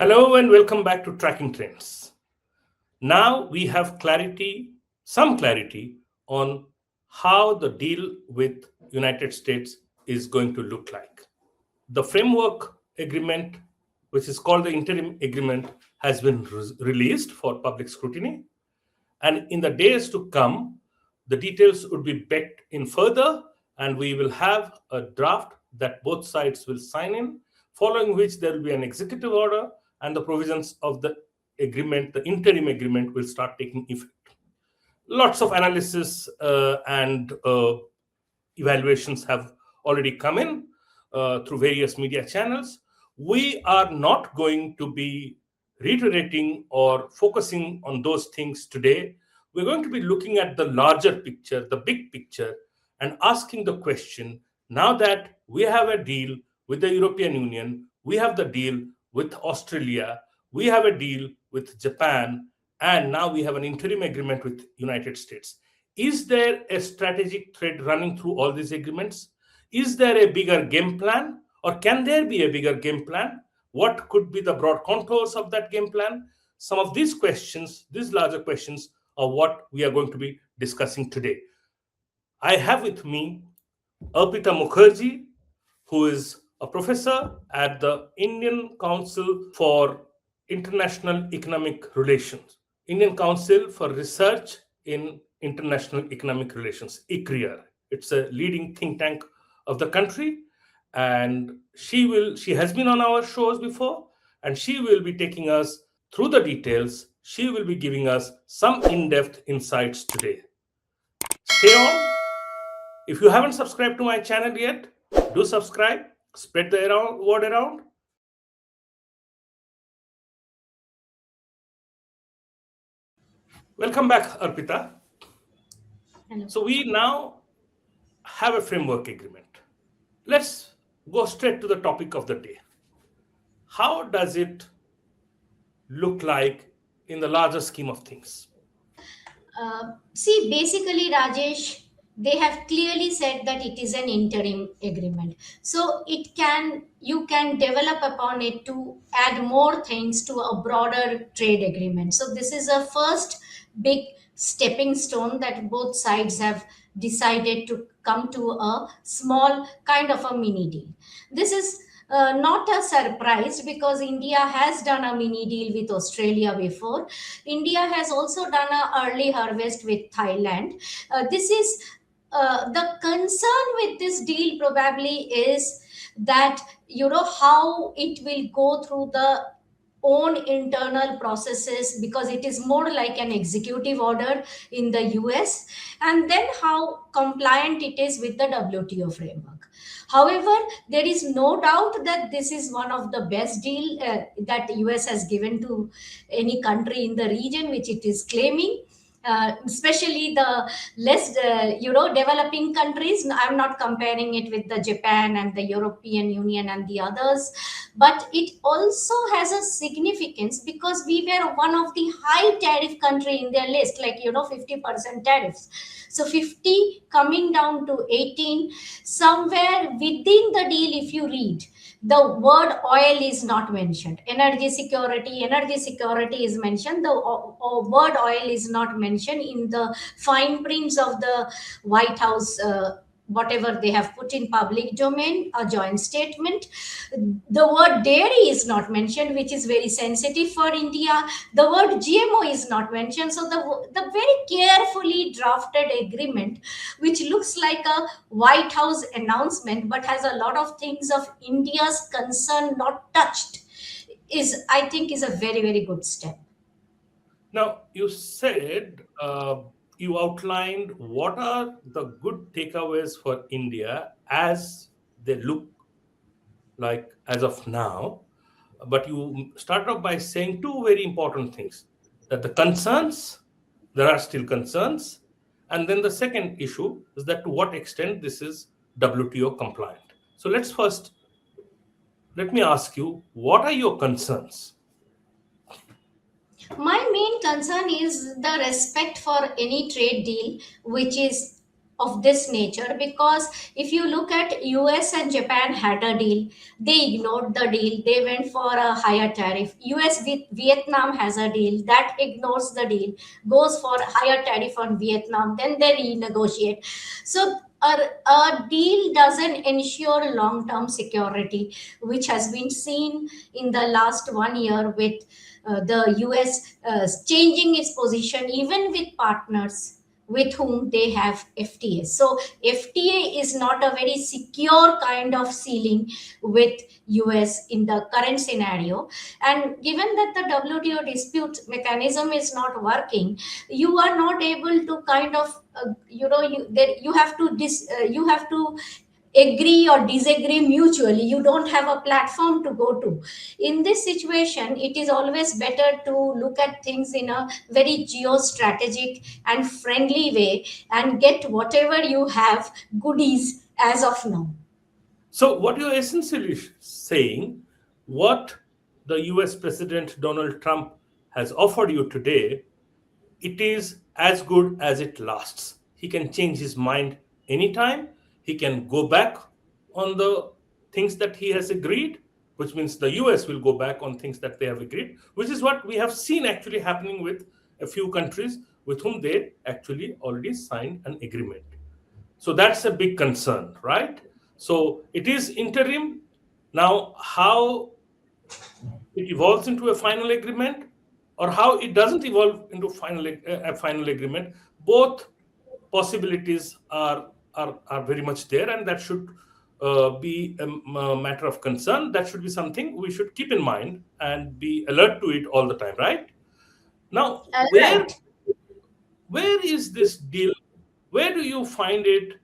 Hello and welcome back to Tracking Trends. Now we have some clarity on how the deal with United States is going to look like. The framework agreement, which is called the interim agreement, has been released for public scrutiny. And in the days to come, the details would be baked in further, and we will have a draft that both sides will sign in, following which there will be an executive order, and the provisions of the agreement, the interim agreement, will start taking effect. Lots of analysis and evaluations have already come in through various media channels. We are not going to be reiterating or focusing on those things today. We're going to be looking at the larger picture, the big picture, and asking the question, now that we have a deal with the European Union, we have the deal with Australia, we have a deal with Japan, and now we have an interim agreement with United States. Is there a strategic thread running through all these agreements? Is there a bigger game plan, or can there be a bigger game plan? What could be the broad contours of that game plan? Some of these questions, these larger questions, are what we are going to be discussing today. I have with me Arpita Mukherjee, who is a professor at the Indian Council for International Economic Relations, Indian Council for Research in International Economic Relations, ICRIER. It's a leading think tank of the country, and she has been on our shows before, and she will be taking us through the details. She will be giving us some in-depth insights today. Stay on. If you haven't subscribed to my channel yet, do subscribe, spread the word around. Welcome back, Arpita. Hello. So we now have a framework agreement. Let's go straight to the topic of the day. How does it look like in the larger scheme of things? See, basically, Rajesh, they have clearly said that it is an interim agreement. So you can develop upon it to add more things to a broader trade agreement. So this is a first big stepping stone that both sides have decided to come to a small kind of a mini deal. This is not a surprise because India has done a mini deal with Australia before. India has also done a early harvest with Thailand. This is the concern with this deal probably is that how it will go through the own internal processes because it is more like an executive order in the US, and then how compliant it is with the WTO framework. However, there is no doubt that this is one of the best deal that US has given to any country in the region which it is claiming, especially the less developing countries. I'm not comparing it with the Japan and the European Union and the others, but it also has a significance because we were one of the high tariff country in their list, like 50% tariffs. So 50 coming down to 18, somewhere within the deal, if you read, the word oil is not mentioned. Energy security is mentioned. The word oil is not mentioned in the fine prints of the White House. Whatever they have put in public domain, a joint statement, the word dairy is not mentioned, which is very sensitive for India. The word GMO is not mentioned. So the very carefully drafted agreement, which looks like a White House announcement but has a lot of things of India's concern not touched, is, I think, is a very, very good step. Now, you said you outlined what are the good takeaways for India as they look like as of now. But you start off by saying two very important things, that the concerns, there are still concerns. And then the second issue is that to what extent this is WTO compliant. So let me ask you, what are your concerns? My main concern is the respect for any trade deal which is of this nature, because if you look at US and Japan had a deal, they ignored the deal, they went for a higher tariff. US with Vietnam has a deal, that ignores the deal, goes for higher tariff on Vietnam, then they renegotiate. So a deal doesn't ensure long term security, which has been seen in the last 1 year with the US changing its position even with partners with whom they have FTA. So FTA is not a very secure kind of ceiling with US in the current scenario. And given that the WTO dispute mechanism is not working, you are not able to kind of you have to you have to agree or disagree mutually. You don't have a platform to go to. In this situation, it is always better to look at things in a very geostrategic and friendly way and get whatever you have goodies as of now. So, what you're essentially saying, what the US President Donald Trump has offered you today, it is as good as it lasts. He can change his mind anytime. He can go back on the things that he has agreed, which means the US will go back on things that they have agreed, which is what we have seen actually happening with a few countries with whom they actually already signed an agreement. So that's a big concern, right? So it is interim. Now, how it evolves into a final agreement or how it doesn't evolve into a final agreement, both possibilities are very much there, and that should be a matter of concern. That should be something we should keep in mind and be alert to it all the time, right? Now, Right. where is this deal? Where do you find it?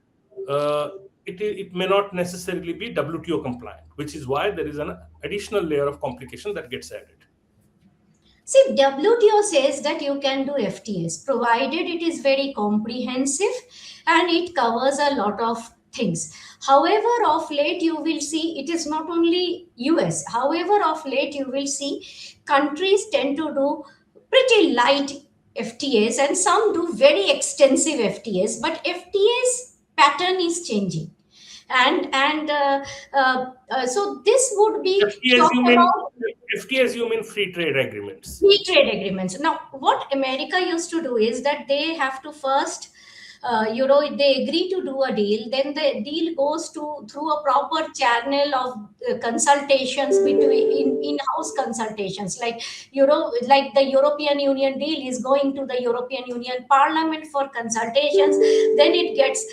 Uh, it may not necessarily be WTO compliant, which is why there is an additional layer of complication that gets added. See, WTO says that you can do FTAs provided it is very comprehensive and it covers a lot of things. However, of late you will see it is not only US. However, of late you will see countries tend to do pretty light FTAs and some do very extensive FTAs. But FTAs pattern is changing, and so this would be FTAs talked you mean about. FTAs you mean free trade agreements. Free trade agreements. Now, what America used to do is that they have to first, they agree to do a deal, then the deal goes to through a proper channel of consultations between in-house consultations, like like the European Union deal is going to the European Union Parliament for consultations, then it gets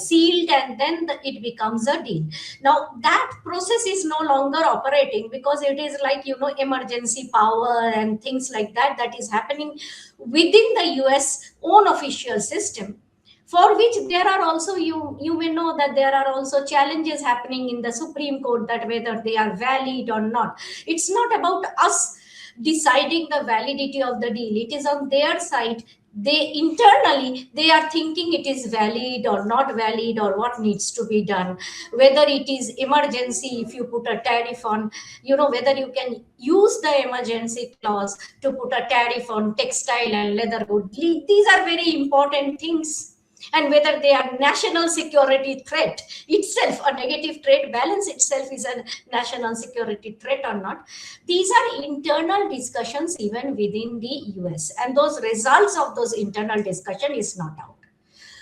sealed, and then it becomes a deal. Now that process is no longer operating because it is like emergency power and things like that that is happening within the US own official system, for which there are also, you may know that there are also challenges happening in the Supreme Court, that whether they are valid or not. It's not about us deciding the validity of the deal, it is on their side. They internally they are thinking it is valid or not valid, or what needs to be done, whether it is emergency. If you put a tariff on, whether you can use the emergency clause to put a tariff on textile and leather good. These are very important things. And whether they are national security threat itself, a negative trade balance itself is a national security threat or not. These are internal discussions even within the US, and those results of those internal discussion is not out.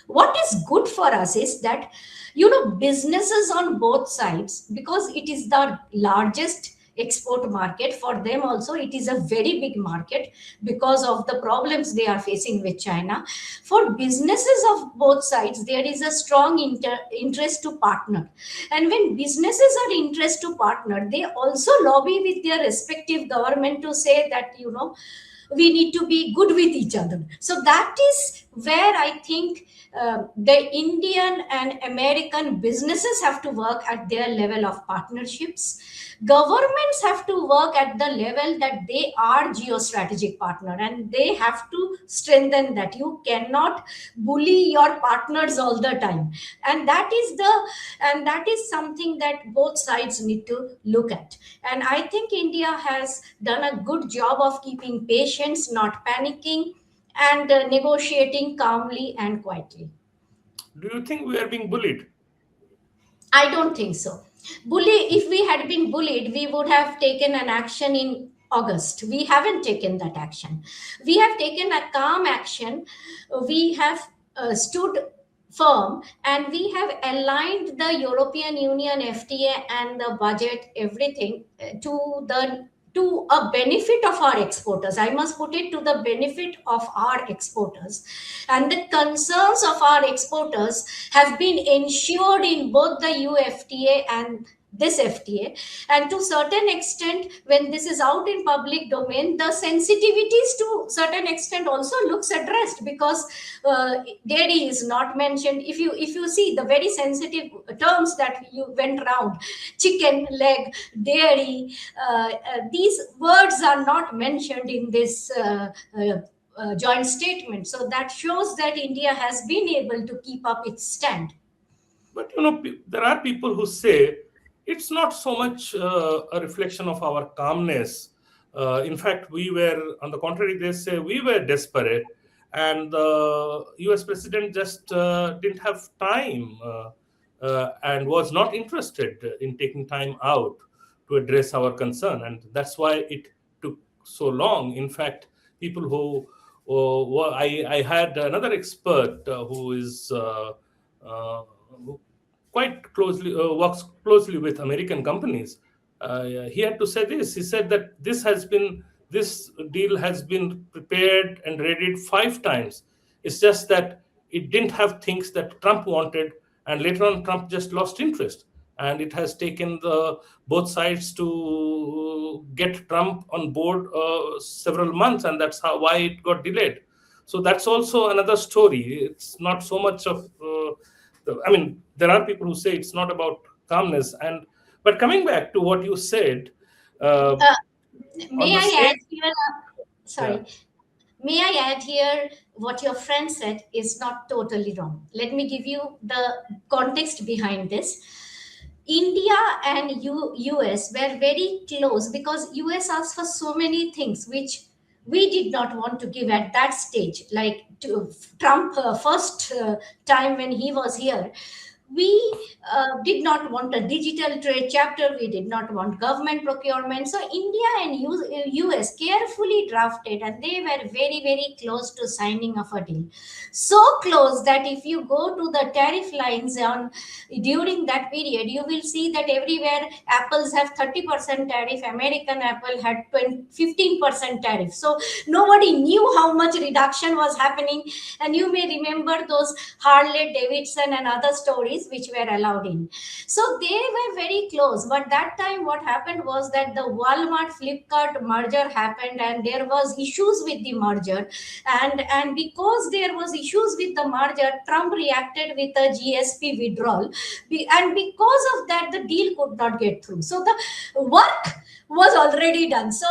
What is good for us is that businesses on both sides, because it is the largest export market for them, also it is a very big market because of the problems they are facing with China. For businesses of both sides, there is a strong interest to partner, and when businesses are interest to partner, they also lobby with their respective government to say that we need to be good with each other. So that is where I think the Indian and American businesses have to work at their level of partnerships. Governments have to work at the level that they are geostrategic partner, and they have to strengthen that. You cannot bully your partners all the time, and that is something that both sides need to look at. And I think India has done a good job of keeping patience, not panicking, and negotiating calmly and quietly. Do you think we are being bullied? I don't think so. If we had been bullied, we would have taken an action in August. We haven't taken that action. We have taken a calm action. We have stood firm, and we have aligned the European Union FTA and the budget, everything to a benefit of our exporters. I must put it, to the benefit of our exporters. And the concerns of our exporters have been ensured in both the UFTA and this FTA. And to certain extent, when this is out in public domain, the sensitivities to certain extent also looks addressed, because dairy is not mentioned. If you see the very sensitive terms that you went around, chicken leg, dairy, these words are not mentioned in this joint statement. So that shows that India has been able to keep up its stand. But there are people who say it's not so much a reflection of our calmness. In fact, we were, on the contrary, they say we were desperate, and the US president just didn't have time and was not interested in taking time out to address our concern. And that's why it took so long. In fact, people who, I had another expert who is who quite closely works closely with American companies. He had to say this. He said that this deal has been prepared and readied 5 times. It's just that it didn't have things that Trump wanted, and later on Trump just lost interest. And it has taken the both sides to get Trump on board several months, and that's why it got delayed. So that's also another story. It's not so much of I mean, there are people who say it's not about calmness. And but coming back to what you said, uh, Uh, on may the I same, add here? yeah, Sorry. May I add here, what your friend said is not totally wrong. Let me give you the context behind this. India and US were very close, because US asked for so many things which we did not want to give at that stage. Like to Trump, first time when he was here, we did not want a digital trade chapter. We did not want government procurement. So India and US carefully drafted, and they were very, very close to signing of a deal. So close that if you go to the tariff lines on during that period, you will see that everywhere apples have 30% tariff. American apple had 15% tariff. So nobody knew how much reduction was happening. And you may remember those Harley Davidson and other stories which were allowed in. So they were very close. But that time what happened was that the Walmart Flipkart merger happened, and there was issues with the merger. And because there was issues with the merger, Trump reacted with a GSP withdrawal. And because of that, the deal could not get through. So the work was already done. So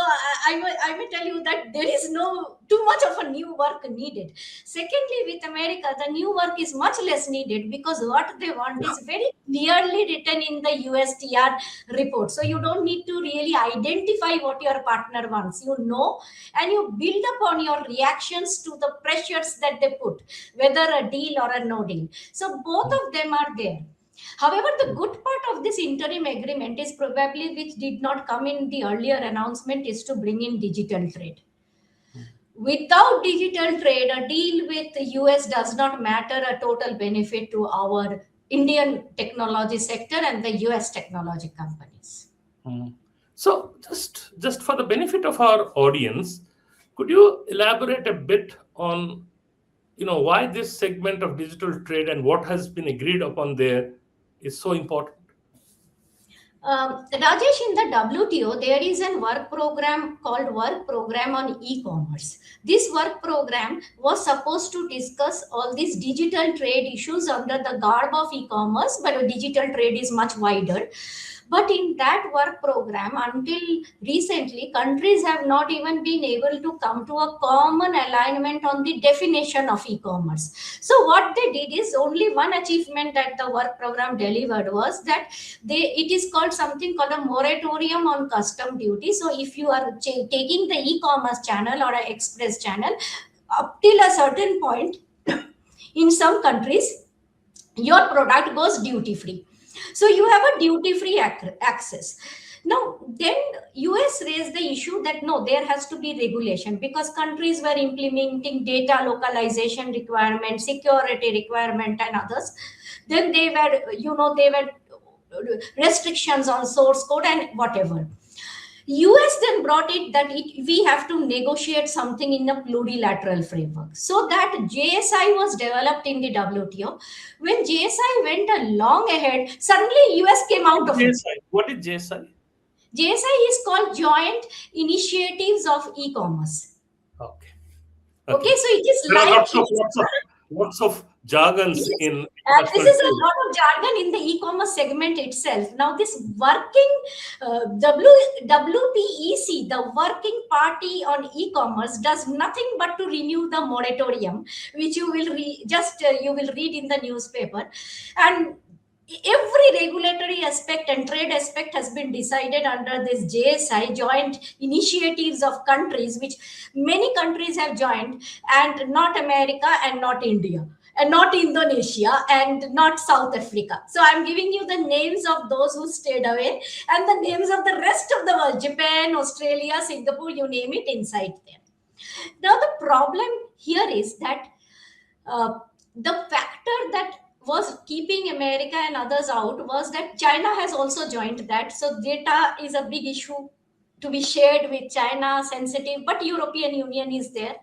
I may tell you that there is no too much of a new work needed. Secondly, with America, the new work is much less needed, because what they want is very clearly written in the USTR report. So you don't need to really identify what your partner wants. You know, and you build upon your reactions to the pressures that they put, whether a deal or a no deal. So both of them are there. However, the good part of this interim agreement is probably, which did not come in the earlier announcement, is to bring in digital trade. Without digital trade, a deal with the US does not matter a total benefit to our Indian technology sector and the US technology companies. so just for the benefit of our audience, could you elaborate a bit on why this segment of digital trade and what has been agreed upon there is so important? Rajesh, in the WTO, there is a work program called Work Program on E-commerce. This work program was supposed to discuss all these digital trade issues under the garb of e-commerce, but digital trade is much wider. But in that work program, until recently, countries have not even been able to come to a common alignment on the definition of e-commerce. So what they did is, only one achievement that the work program delivered was that it is called something called a moratorium on custom duty. So if you are taking the e-commerce channel or an express channel up till a certain point, in some countries your product goes duty free. So you have a duty free access. Now, then US raised the issue that no, there has to be regulation because countries were implementing data localization requirement, security requirement, and others. Then they were, they were restrictions on source code and whatever. US then brought it that we have to negotiate something in a plurilateral framework. So that JSI was developed in the WTO. When JSI went a long ahead, suddenly US came out of it. JSI. What is JSI? JSI is called Joint Initiatives of E-commerce. Okay. Okay, Okay. so it is There are like lots of jargons yes, in this international is a trade. lot of jargon in the e-commerce segment itself. Now, this working WPEC, the Working Party on E-commerce, does nothing but to renew the moratorium, which you will you will read in the newspaper, and every regulatory aspect and trade aspect has been decided under this JSI, joint initiatives of countries, which many countries have joined, and not America and not India and not Indonesia and not South Africa. So I'm giving you the names of those who stayed away and the names of the rest of the world: Japan, Australia, Singapore, you name it, inside there. Now, the problem here is that uh, the factor that was keeping America and others out was that China has also joined that. So data is a big issue to be shared with China, sensitive, but European Union is there.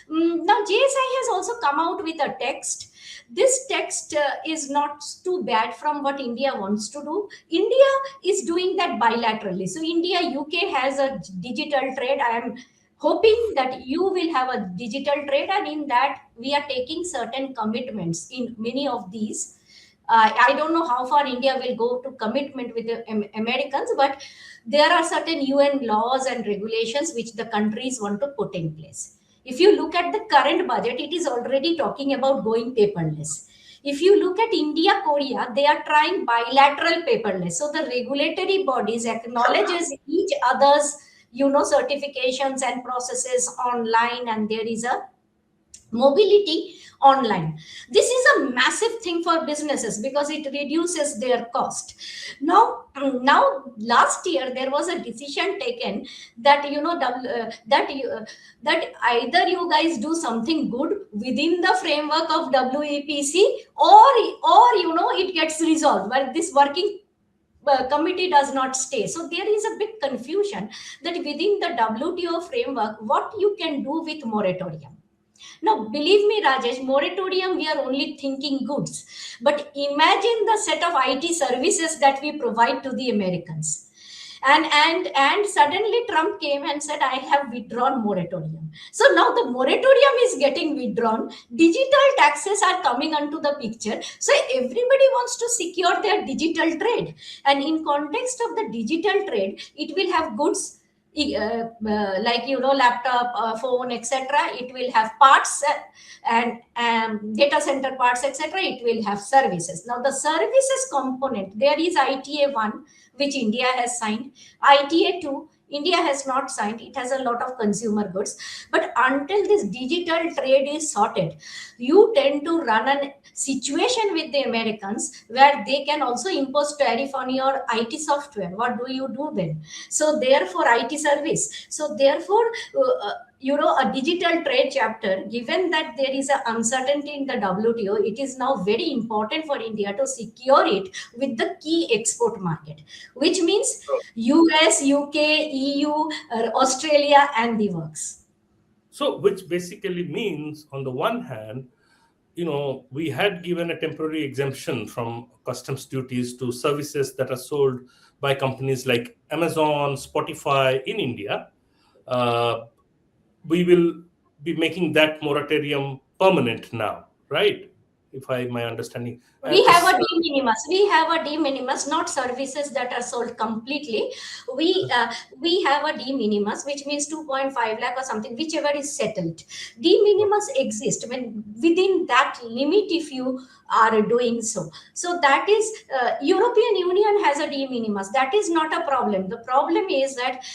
Now, JSI has also come out with a text. This text is not too bad from what India wants to do. India is doing that bilaterally. So, India, UK has a digital trade. I am hoping that you will have a digital trade, and in that, we are taking certain commitments in many of these. I don't know how far India will go to commitment with the Americans, but there are certain UN laws and regulations which the countries want to put in place. If you look at the current budget, it is already talking about going paperless. If you look at India, Korea, they are trying bilateral paperless. So the regulatory bodies acknowledges each other's, certifications and processes online, and there is a mobility online. This is a massive thing for businesses because it reduces their cost. Now last year there was a decision taken that that either you guys do something good within the framework of WEPC, or it gets resolved, but this working committee does not stay. So there is a big confusion that within the WTO framework what you can do with moratorium. Now, believe me, Rajesh, moratorium, we are only thinking goods. But imagine the set of IT services that we provide to the Americans. And suddenly Trump came and said, I have withdrawn moratorium. So now the moratorium is getting withdrawn. Digital taxes are coming onto the picture. So everybody wants to secure their digital trade. And in context of the digital trade, it will have goods, like laptop, phone, etc. It will have parts, and data center parts, etc. It will have services. Now the services component, there is ITA 1 which India has signed, ITA 2 India has not signed. It has a lot of consumer goods, but until this digital trade is sorted, you tend to run a situation with the Americans where they can also impose tariff on your IT software. What do you do then? So therefore IT service, so therefore a digital trade chapter, given that there is an uncertainty in the WTO, it is now very important for India to secure it with the key export market, which means US, UK, EU, Australia, and the works. So, which basically means, on the one hand, we had given a temporary exemption from customs duties to services that are sold by companies like Amazon, Spotify in India. Uh, we will be making that moratorium permanent now, right? If I my understanding, We have is a de minimis. We have a de minimis, not services that are sold completely. We have a de minimis, which means 2.5 lakh or something, whichever is settled. De minimis exists when within that limit, if you are doing so. So that is European Union has a de minimis. That is not a problem. The problem is that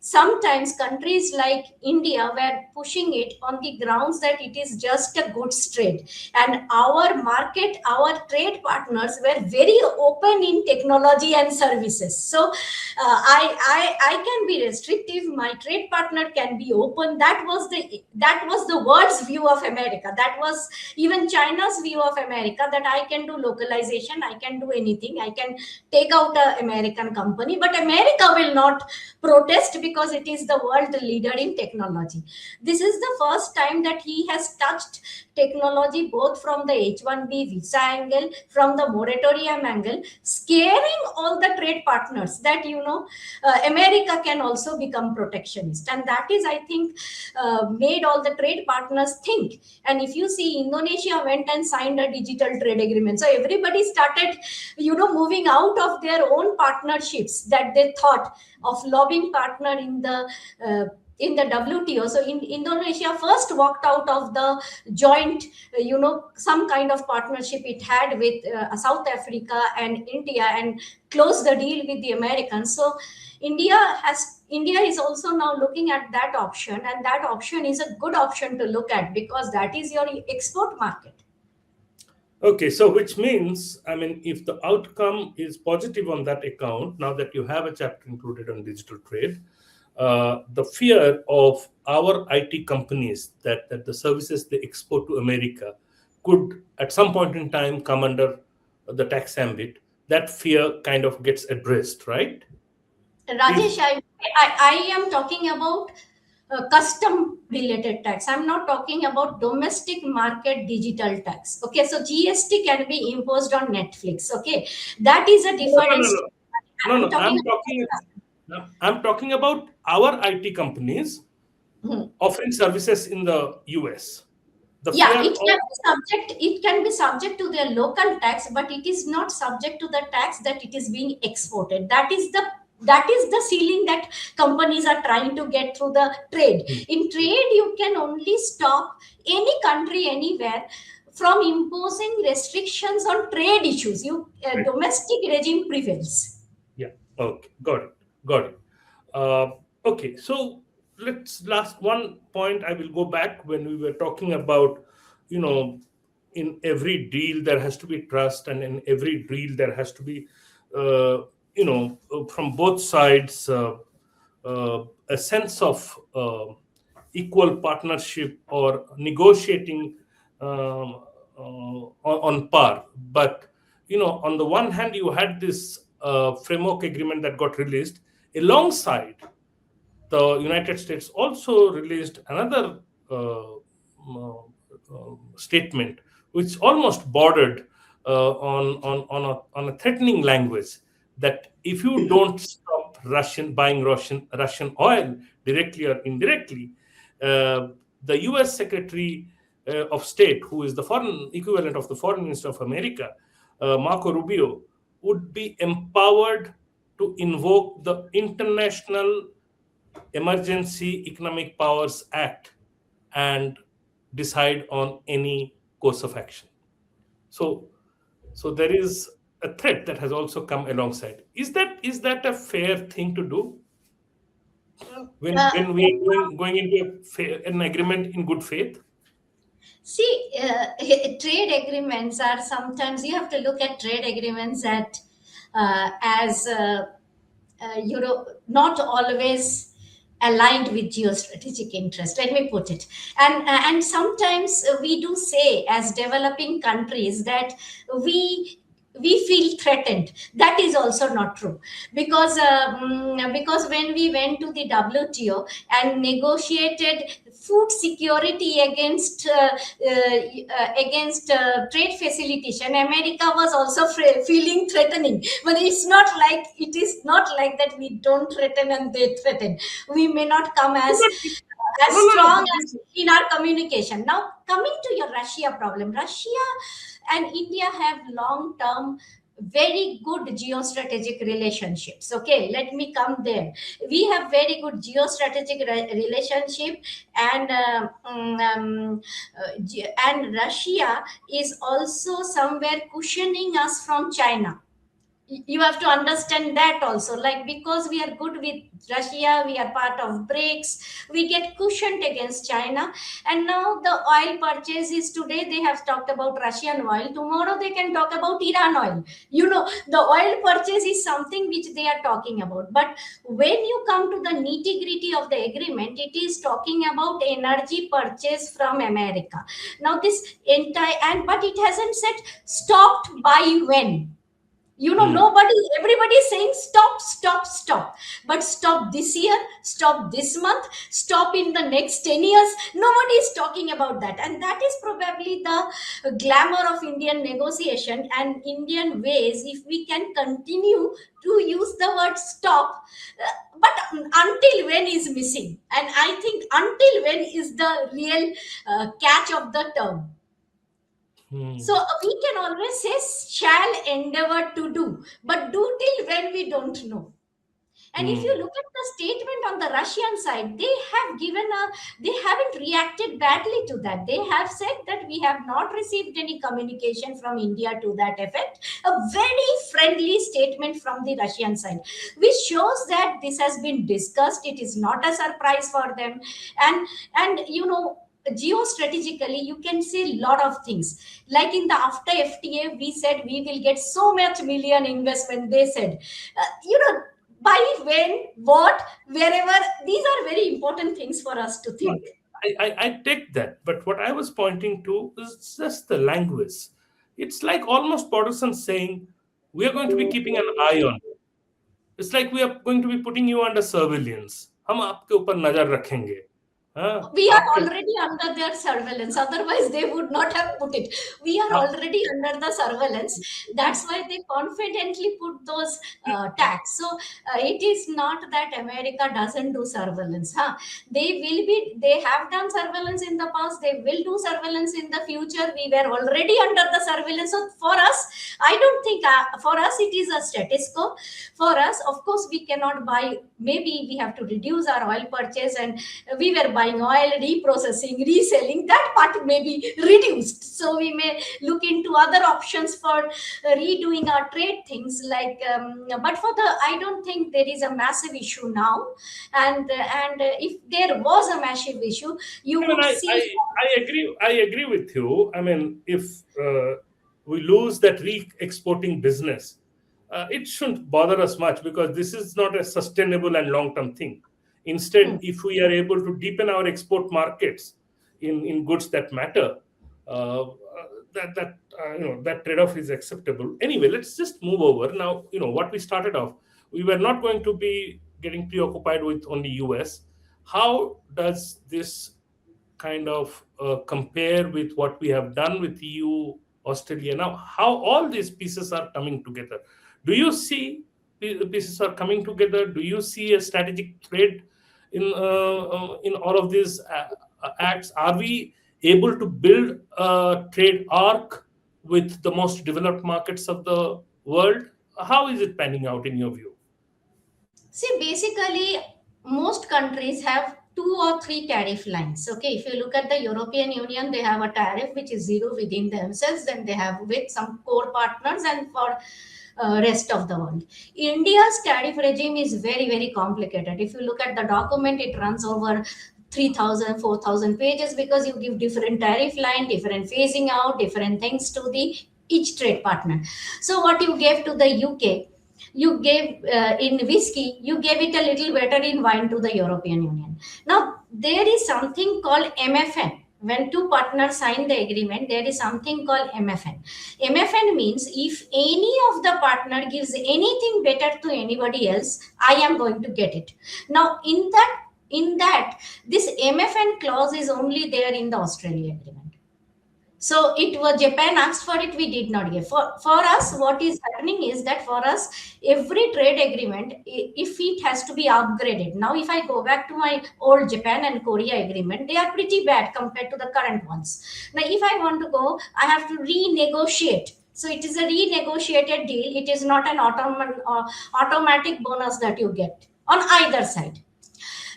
sometimes countries like India were pushing it on the grounds that it is just a goods trade. And our market, our trade partners were very open in technology and services. So I can be restrictive. My trade partner can be open. That was the world's view of America. That was even China's view of America, that I can do localization, I can do anything, I can take out a American company, but America will not protest because it is the world leader in technology. This is the first time that he has touched technology, both from the H1B visa angle, from the moratorium angle, scaring all the trade partners that, America can also become protectionist. And that is, I think, made all the trade partners think. And if you see, Indonesia went and signed a digital trade agreement. So everybody started, moving out of their own partnerships that they thought of lobbying partner in the WTO. So in Indonesia first walked out of the joint, some kind of partnership it had with South Africa and India, and closed the deal with the Americans. So India is also now looking at that option, and that option is a good option to look at because that is your export market. Okay, so which means, I mean, if the outcome is positive on that account, now that you have a chapter included on digital trade, the fear of our IT companies that the services they export to America could at some point in time come under the tax ambit, that fear kind of gets addressed, right? If Rajesh, I am talking about custom related tax. I'm not talking about domestic market digital tax. Okay, so GST can be imposed on Netflix. Okay, that is a no, no, different no, story. no, no, I'm no, talking about. I'm talking about our IT companies Hmm. offering services in the US. The Yeah, fear of it can be subject to their local tax, but it is not subject to the tax that it is being exported. That is the ceiling that companies are trying to get through the trade. Hmm, In trade, you can only stop any country anywhere from imposing restrictions on trade issues. right. Domestic regime prevails. Yeah. Okay. Got it. Got it. Uh, okay. So let's last one point. I will go back when we were talking about, you know, in every deal there has to be trust, and in every deal there has to be, from both sides, a sense of equal partnership or negotiating on par. But on the one hand, you had this framework agreement that got released alongside. The United States also released another statement, which almost bordered on a threatening language, that if you don't stop buying Russian oil directly or indirectly, the U.S. Secretary of State, who is the foreign equivalent of the Foreign Minister of America, Marco Rubio, would be empowered to invoke the International Emergency Economic Powers Act and decide on any course of action. So, so there is a threat that has also come alongside. Is that a fair thing to do when we are going into an agreement in good faith? See, trade agreements are sometimes, you have to look at trade agreements as not always aligned with geostrategic interest. Let me put it. And sometimes we do say as developing countries that we we feel threatened. That is also not true, because when we went to the WTO and negotiated food security against trade facilitation, America was also feeling threatening. But it is not like that we don't threaten and they threaten. We may not come No, as no, no, strong no. as in our communication. Now, coming to your Russia problem, Russia and India have long term very good geostrategic relationships. Okay, let me come there. We have very good geostrategic relationship, and and Russia is also somewhere cushioning us from China. You have to understand that also, like, because we are good with Russia, we are part of BRICS, we get cushioned against China. And now the oil purchases, today they have talked about Russian oil, tomorrow they can talk about Iran oil. The oil purchase is something which they are talking about, but when you come to the nitty gritty of the agreement, it is talking about energy purchase from America. Now this entire, and but it hasn't said stopped by when. Hmm. Nobody, everybody is saying stop, stop, stop. But stop this year, stop this month, stop in the next 10 years. Nobody is talking about that. And that is probably the glamour of Indian negotiation and Indian ways, if we can continue to use the word stop. But until when is missing. And I think until when is the real catch of the term. So Hmm. we can always say shall endeavor to do, but do till when we don't know. And if you Hmm. look at the statement on the Russian side, they haven't reacted badly to that. They have said that we have not received any communication from India to that effect. A very friendly statement from the Russian side, which shows that this has been discussed. It is not a surprise for them. And geostrategically, you can say a lot of things. Like in the after FTA, we said we will get so much million investment. They said, by when, what, wherever. These are very important things for us to No, think. I take that, but what I was pointing to is just the language. It's like almost Protestants saying, we are going to be keeping an eye on you. It's like we are going to be putting you under surveillance. हम आपके ऊपर नजर रखेंगे. हाँ, We are आपके already under their surveillance, otherwise they would not have put it. We are हाँ, already under the surveillance. That's why they confidently put those tags. So it is not that America doesn't do surveillance, huh? They have done surveillance in the past, they will do surveillance in the future. We were already under the surveillance. So for us, I don't think, for us it is a status quo. For us, of course, we cannot buy, maybe we have to reduce our oil purchase, and we were buying oil, reprocessing, reselling. That part may be reduced. So we may look into other options for redoing our trade things. But for the, I don't think there is a massive issue now. And if there was a massive issue, you I mean, would see. I agree. I agree with you. I mean, if we lose that re-exporting business, it shouldn't bother us much because this is not a sustainable and long-term thing. Hmm. Instead, if we are able to deepen our export markets in goods that matter, that trade-off is acceptable. Anyway, let's just move over now. What we started off, we were not going to be getting preoccupied with only US. How does this kind of compare with what we have done with EU, Australia now? How all these pieces are coming together? Do you see the pieces are coming together? Do you see a strategic trade in all of these acts? Are we able to build a trade arc with the most developed markets of the world? How is it panning out in your view? See, basically, most countries have two or three tariff lines. Okay, if you look at the European Union, they have a tariff which is zero within themselves. Then they have with some core partners, and for rest of the world. India's tariff regime is very, very complicated. If you look at the document, it runs over 3,000, 4,000 pages, because you give different tariff line, different phasing out, different things to the each trade partner. So what you gave to the UK, you gave in whiskey, you gave it a little better in wine to the European Union. Now there is something called MFN. When two partners sign the agreement, there is something called MFN. MFN means if any of the partner gives anything better to anybody else, I am going to get it. Now in that this MFN clause is only there in the Australia agreement. So it was Japan asked for it, we did not give. For us, what is happening is that for us, every trade agreement, if it has to be upgraded. Now, if I go back to my old Japan and Korea agreement, they are pretty bad compared to the current ones. Now, if I want to go, I have to renegotiate. So it is a renegotiated deal. It is not an automatic bonus that you get on either side.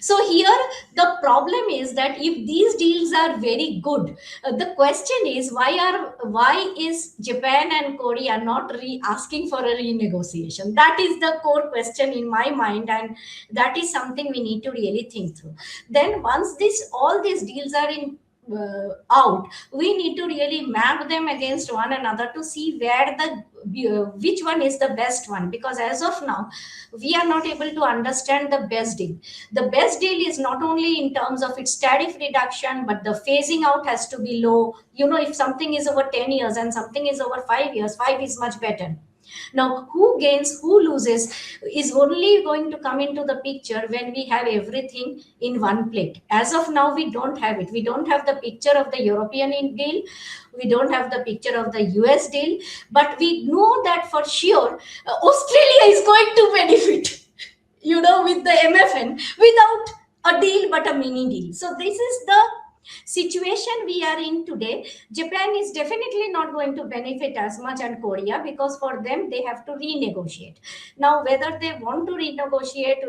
So here the problem is that if these deals are very good, the question is why is Japan and Korea not asking for a renegotiation? That is the core question in my mind, and that is something we need to really think through. Then once this all these deals are in out, we need to really map them against one another to see where the which one is the best one, because as of now we are not able to understand the best deal. The best deal is not only in terms of its tariff reduction, but the phasing out has to be low. You know, if something is over 10 years and something is over 5 years, 5 is much better. Now, who gains, who loses is only going to come into the picture when we have everything in one plate. As of now, we don't have it. We don't have the picture of the European deal. We don't have the picture of the US deal. But we know that for sure, Australia is going to benefit, you know, with the MFN without a deal but a mini deal. So this is the situation we are in today. Japan is definitely not going to benefit as much, and Korea, because for them they have to renegotiate. Now whether they want to renegotiate,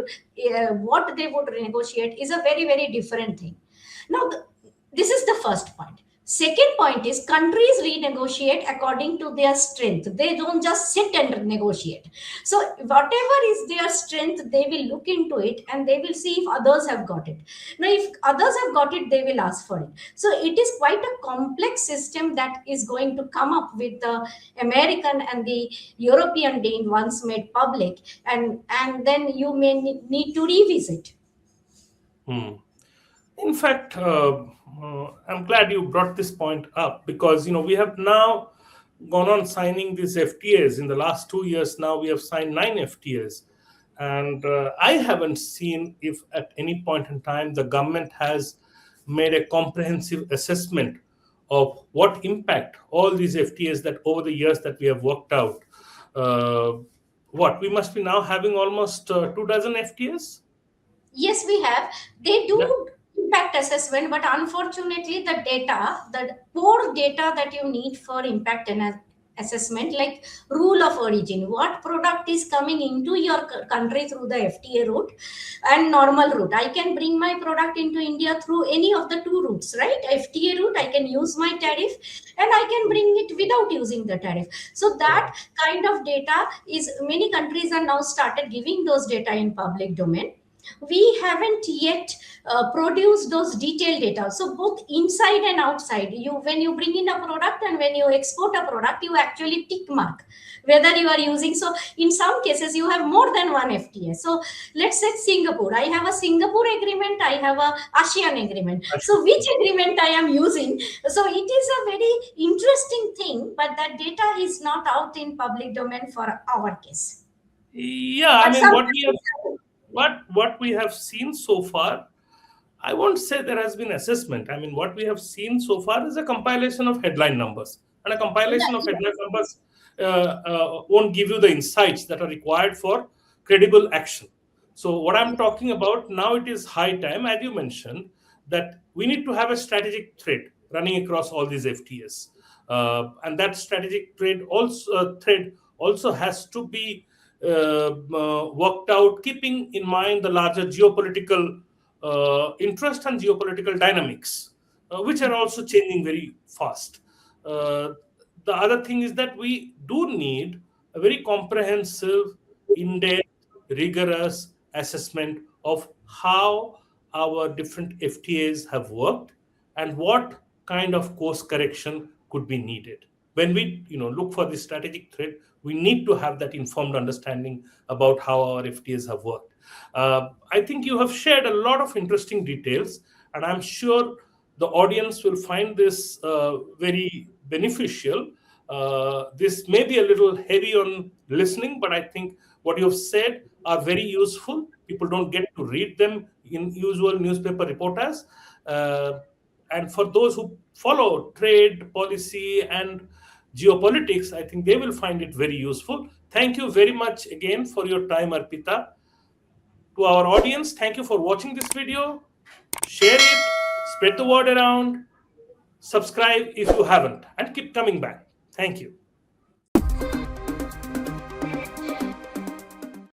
what they would renegotiate is a very very different thing. Now this is the first point. Second point is countries renegotiate according to their strength. They don't just sit and negotiate. So whatever is their strength, they will look into it and they will see if others have got it. Now, if others have got it, they will ask for it. So it is quite a complex system that is going to come up with the American and the European deal once made public, and then you may need to revisit. Hmm. In fact, I'm glad you brought this point up, because we have now gone on signing these FTAs. In the last 2 years now, we have signed 9 FTAs, and I haven't seen if at any point in time the government has made a comprehensive assessment of what impact all these FTAs that over the years that we have worked out. Uh, what we must be now having almost 2 dozen FTAs. Yes, we have. They Yeah. do impact assessment, but unfortunately, the core data that you need for impact assessment, like rule of origin, what product is coming into your country through the FTA route and normal route. I can bring my product into India through any of the two routes, right? FTA route, I can use my tariff, and I can bring it without using the tariff. So Yeah. that kind of data is, many countries are now started giving those data in public domain. We haven't yet produced those detailed data. So both inside and outside, you, when you bring in a product and when you export a product, you actually tick mark whether you are using. So in some cases you have more than one FTA. So let's say Singapore, I have a Singapore agreement, I have a ASEAN agreement. So which agreement I am using? So it is a very interesting thing, but that data is not out in public domain for our case. Yeah, I But mean, sometimes, what we have seen so far, I won't say there has been assessment. I mean, what we have seen so far is a compilation of headline numbers, and a compilation of headline yes. numbers won't give you the insights that are required for credible action. So, what I'm Yes. talking about now, it is high time, as you mentioned, that we need to have a strategic thread running across all these FTAs, and that strategic thread also has to be worked out, keeping in mind the larger geopolitical interest and geopolitical dynamics, which are also changing very fast. Uh, the other thing is that we do need a very comprehensive, in depth, rigorous assessment of how our different FTAs have worked and what kind of course correction could be needed. When we look for the strategic threat, we need to have that informed understanding about how our FTAs have worked. I think you have shared a lot of interesting details, and I'm sure the audience will find this very beneficial. This may be a little heavy on listening, but I think what you have said are very useful. People don't get to read them in usual newspaper reporters. Uh, and for those who follow trade policy and geopolitics, I think they will find it very useful. Thank you very much again for your time, Arpita. To our audience, thank you for watching this video. Share it, spread the word around, subscribe if you haven't, and keep coming back. Thank you.